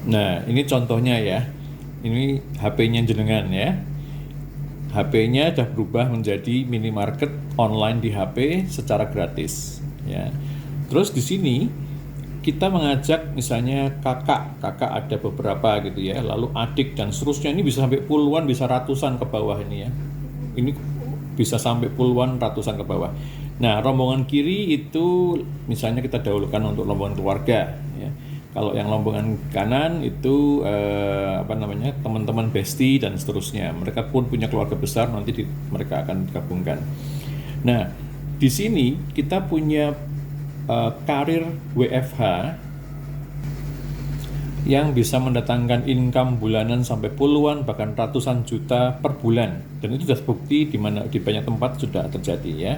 Nah, ini contohnya ya. Ini HP-nya jenengan ya. HP-nya sudah berubah menjadi minimarket online di HP secara gratis ya. Terus di sini kita mengajak misalnya kakak ada beberapa gitu ya, lalu adik dan seterusnya, ini bisa sampai puluhan, bisa ratusan ke bawah ini ya. Ini bisa sampai puluhan, ratusan ke bawah. Nah, rombongan kiri itu misalnya kita dahulukan untuk rombongan keluarga ya. Kalau yang rombongan kanan itu teman-teman bestie dan seterusnya. Mereka pun punya keluarga besar, nanti mereka akan digabungkan. Nah, di sini kita punya karir WFH yang bisa mendatangkan income bulanan sampai puluhan bahkan ratusan juta per bulan, dan itu sudah terbukti di banyak tempat sudah terjadi ya.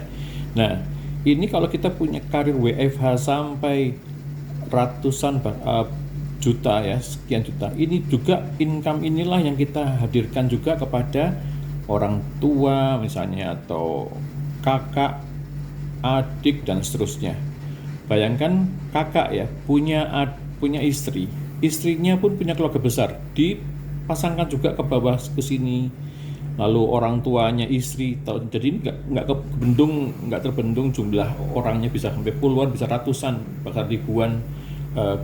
Nah, ini kalau kita punya karir WFH sampai ratusan juta ya, sekian juta, ini juga income inilah yang kita hadirkan juga kepada orang tua misalnya, atau kakak, adik dan seterusnya. Bayangkan kakak ya punya istri, istrinya pun punya keluarga besar, dipasangkan juga ke bawah ke sini, lalu orang tuanya istri, jadi nggak terbendung jumlah orangnya, bisa sampai puluhan, bisa ratusan bahkan ribuan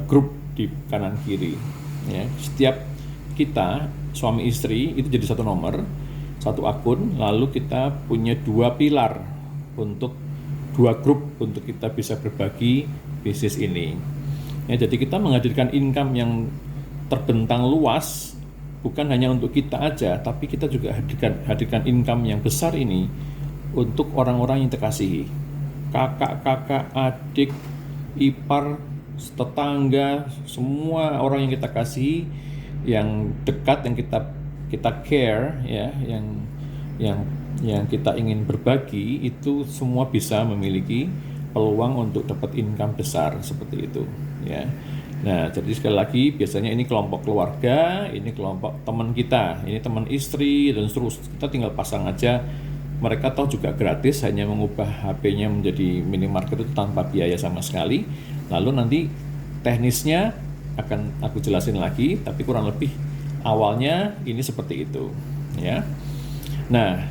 grup di kanan kiri ya. Setiap kita suami istri itu jadi satu nomor, satu akun, lalu kita punya dua pilar untuk dua grup untuk kita bisa berbagi bisnis ini ya. Jadi kita menghadirkan income yang terbentang luas, bukan hanya untuk kita aja, tapi kita juga hadirkan income yang besar ini untuk orang-orang yang terkasihi, kakak, adik, ipar, tetangga, semua orang yang kita kasihi, yang dekat, yang kita care ya, yang kita ingin berbagi, itu semua bisa memiliki peluang untuk dapat income besar seperti itu ya. Nah, jadi sekali lagi, biasanya ini kelompok keluarga, ini kelompok teman kita, ini teman istri dan seterusnya. Kita tinggal pasang aja, mereka tahu juga gratis, hanya mengubah HP-nya menjadi minimarket itu tanpa biaya sama sekali. Lalu nanti teknisnya akan aku jelasin lagi, tapi kurang lebih awalnya ini seperti itu ya. Nah,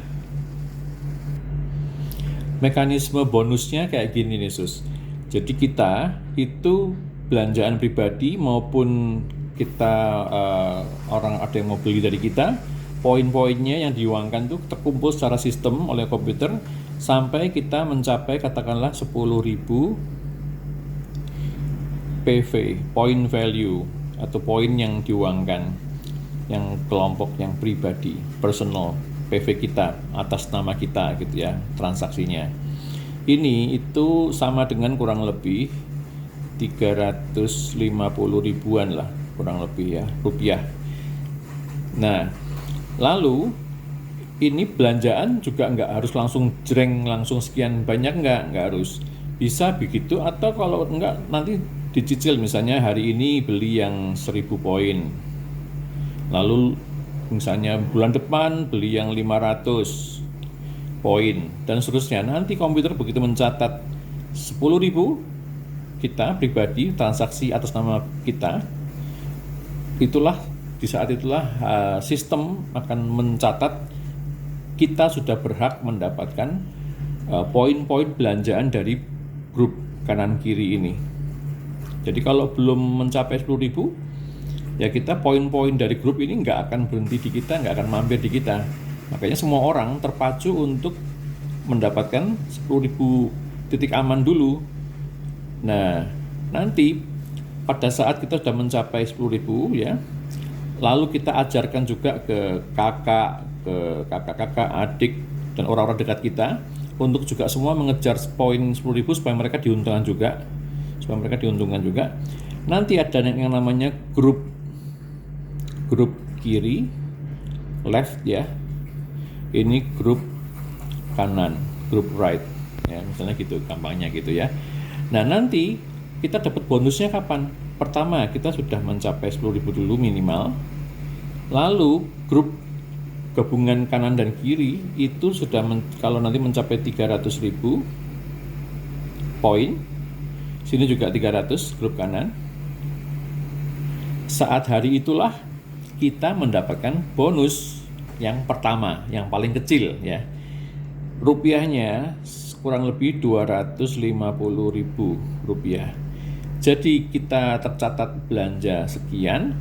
mekanisme bonusnya kayak gini nih Sus. Jadi kita itu belanjaan pribadi maupun kita orang ada yang mau beli dari kita, poin-poinnya yang diuangkan tuh terkumpul secara sistem oleh komputer sampai kita mencapai katakanlah 10.000 PV, point value, atau poin yang diuangkan, yang kelompok yang pribadi, personal, PV kita atas nama kita gitu ya, transaksinya. Ini itu sama dengan kurang lebih 350 ribuan lah kurang lebih ya, rupiah. Nah, lalu ini belanjaan juga nggak harus langsung jreng, langsung sekian banyak, nggak harus. Bisa begitu, atau kalau enggak nanti dicicil, misalnya hari ini beli yang 1000 poin, lalu misalnya bulan depan beli yang 500 poin dan seterusnya. Nanti komputer begitu mencatat 10.000 kita pribadi transaksi atas nama kita, itulah di saat itulah sistem akan mencatat kita sudah berhak mendapatkan poin-poin belanjaan dari grup kanan kiri ini. Jadi kalau belum mencapai 10.000 ya, kita poin-poin dari grup ini nggak akan berhenti di kita, nggak akan mampir di kita. Makanya semua orang terpacu untuk mendapatkan 10.000 titik aman dulu. Nah, nanti pada saat kita sudah mencapai 10.000 ya, lalu kita ajarkan juga ke kakak, adik, dan orang-orang dekat kita untuk juga semua mengejar poin 10.000 supaya mereka diuntungkan juga. Nanti ada yang namanya grup kiri, left ya. Ini grup kanan, grup right ya, misalnya gitu, gampangnya gitu ya. Nah, nanti kita dapat bonusnya kapan? Pertama, kita sudah mencapai 10.000 dulu minimal. Lalu grup gabungan kanan dan kiri itu sudah kalau nanti mencapai 300.000 poin, sini juga 300 grup kanan. saat hari itulah kita mendapatkan bonus yang pertama, yang paling kecil ya. Rupiahnya kurang lebih 250.000 rupiah. Jadi kita tercatat belanja sekian.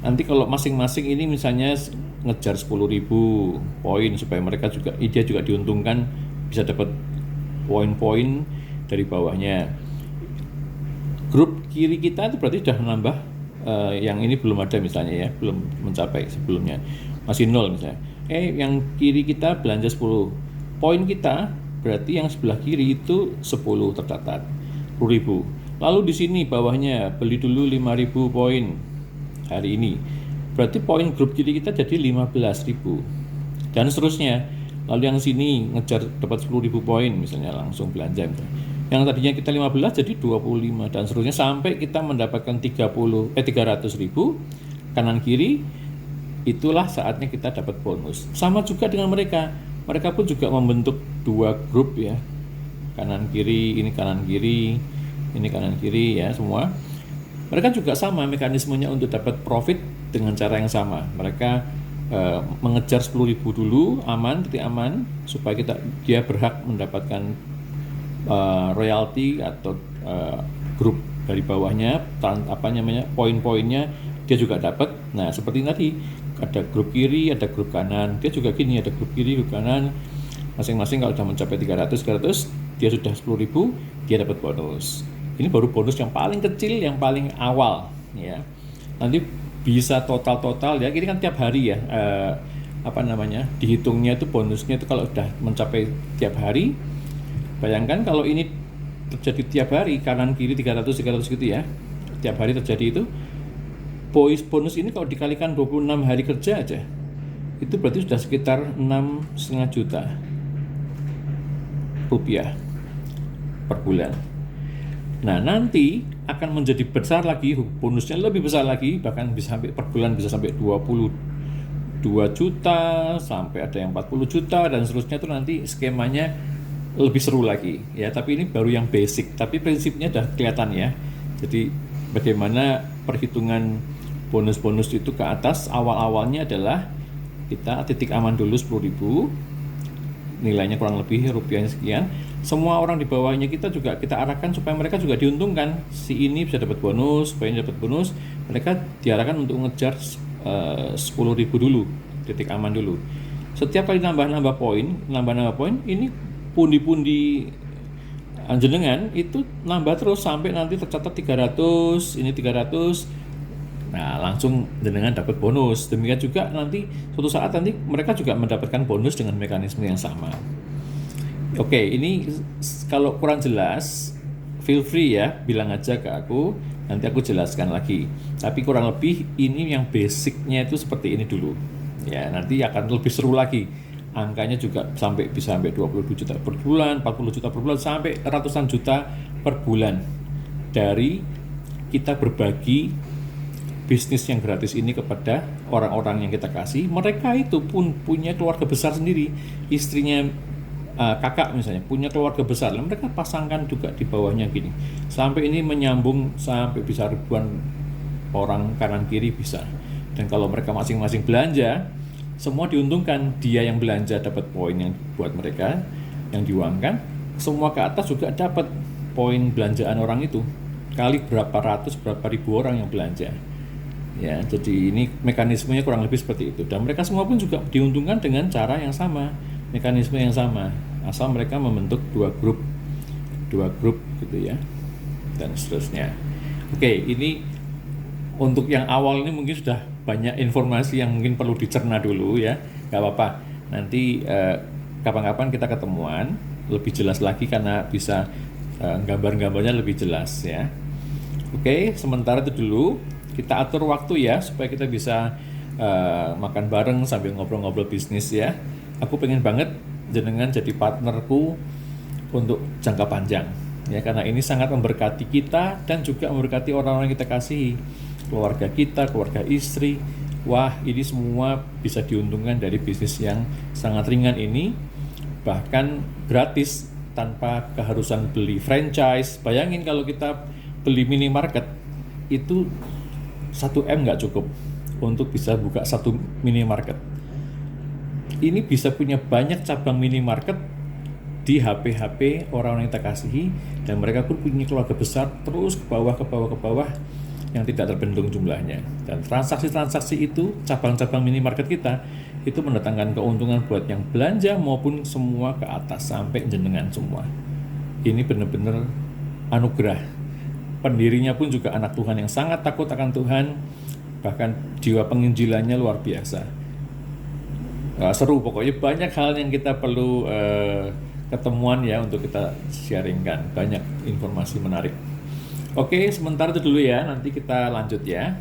Nanti kalau masing-masing ini misalnya ngejar 10.000 poin supaya mereka juga, dia juga diuntungkan, bisa dapat poin-poin dari bawahnya. Grup kiri kita itu berarti sudah menambah, yang ini belum ada misalnya ya, belum mencapai sebelumnya, masih 0 misalnya. Yang kiri kita belanja 10 poin, kita berarti yang sebelah kiri itu 10 tercatat 10.000. Lalu di sini bawahnya beli dulu 5.000 poin hari ini, berarti poin grup kiri kita jadi 15.000 dan seterusnya. Lalu yang sini ngejar dapat 10.000 poin misalnya, langsung belanja misalnya. Yang tadinya kita 15 jadi 25 dan seterusnya sampai kita mendapatkan 300.000 kanan kiri. Itulah saatnya kita dapat bonus. Sama juga dengan mereka pun juga membentuk 2 grup ya, kanan kiri, ini kanan kiri, ini kanan kiri ya, semua. Mereka juga sama mekanismenya untuk dapat profit dengan cara yang sama. Mereka mengejar 10.000 dulu, titik aman, supaya dia berhak mendapatkan royalti atau grup dari bawahnya, poin-poinnya dia juga dapat. Nah, seperti tadi ada grup kiri, ada grup kanan, dia juga gini, ada grup kiri, grup kanan, masing-masing kalau sudah mencapai 300 dia sudah 10.000, dia dapat bonus. Ini baru bonus yang paling kecil, yang paling awal ya. Nanti bisa total ya, ini kan tiap hari ya, dihitungnya itu bonusnya itu kalau sudah mencapai tiap hari. Bayangkan kalau ini terjadi tiap hari, kanan kiri 300 gitu ya, tiap hari terjadi itu, bonus ini kalau dikalikan 26 hari kerja aja, itu berarti sudah sekitar 6,5 juta rupiah per bulan. Nah, nanti akan menjadi besar lagi, bonusnya lebih besar lagi, bahkan bisa sampai per bulan bisa sampai 22 juta, sampai ada yang 40 juta dan seterusnya. Itu nanti skemanya lebih seru lagi ya, tapi ini baru yang basic, tapi prinsipnya udah kelihatan ya. Jadi bagaimana perhitungan bonus-bonus itu ke atas, awal-awalnya adalah kita titik aman dulu 10.000, nilainya kurang lebih rupiahnya sekian. Semua orang di bawahnya kita juga kita arahkan supaya mereka juga diuntungkan. Si ini bisa dapat bonus, supaya ini dapat bonus, mereka diarahkan untuk ngejar 10.000 dulu, titik aman dulu. Setiap kali nambah poin, ini pundi-pundi jenengan itu nambah terus sampai nanti tercatat 300, ini 300. Nah, langsung jenengan dapat bonus. Demikian juga nanti suatu saat nanti mereka juga mendapatkan bonus dengan mekanisme yang sama. Oke, ini kalau kurang jelas, feel free ya, bilang aja ke aku, nanti aku jelaskan lagi. Tapi kurang lebih ini yang basicnya itu seperti ini dulu. Ya, nanti akan lebih seru lagi. Angkanya juga bisa sampai 20 juta per bulan, 40 juta per bulan, sampai ratusan juta per bulan. Dari kita berbagi bisnis yang gratis ini kepada orang-orang yang kita kasih. Mereka itu pun punya keluarga besar sendiri, istrinya kakak misalnya punya keluarga besar, mereka pasangkan juga di bawahnya gini, sampai ini menyambung sampai bisa ribuan orang kanan kiri bisa. Dan kalau mereka masing-masing belanja, semua diuntungkan. Dia yang belanja dapat poin yang buat mereka yang diuangkan, semua ke atas juga dapat poin belanjaan orang itu, kali berapa ratus, berapa ribu orang yang belanja ya. Jadi ini mekanismenya kurang lebih seperti itu, dan mereka semua pun juga diuntungkan dengan cara yang sama, mekanisme yang sama, asal mereka membentuk dua grup gitu ya, dan seterusnya. Oke, ini untuk yang awal ini mungkin sudah banyak informasi yang mungkin perlu dicerna dulu ya, nggak apa-apa. Nanti kapan-kapan kita ketemuan lebih jelas lagi, karena bisa gambar-gambarnya lebih jelas ya. Oke, sementara itu dulu kita atur waktu ya, supaya kita bisa makan bareng sambil ngobrol-ngobrol bisnis ya. Aku pengen banget jenengan jadi partnerku untuk jangka panjang ya, karena ini sangat memberkati kita dan juga memberkati orang-orang yang kita kasihi, keluarga kita, keluarga istri. Wah, ini semua bisa diuntungkan dari bisnis yang sangat ringan ini, bahkan gratis tanpa keharusan beli franchise. Bayangin kalau kita beli minimarket itu 1 M nggak cukup untuk bisa buka satu minimarket. Ini bisa punya banyak cabang minimarket di HP-HP orang-orang yang kita kasihi, dan mereka pun punya keluarga besar terus ke bawah yang tidak terbendung jumlahnya. Dan transaksi-transaksi itu, cabang-cabang minimarket kita itu mendatangkan keuntungan buat yang belanja maupun semua ke atas sampai jenengan semua. Ini benar-benar anugerah. Pendirinya pun juga anak Tuhan yang sangat takut akan Tuhan, bahkan jiwa penginjilannya luar biasa. Seru, pokoknya banyak hal yang kita perlu ketemuan ya untuk kita sharingkan, banyak informasi menarik. Oke, sementara itu dulu ya, nanti kita lanjut ya.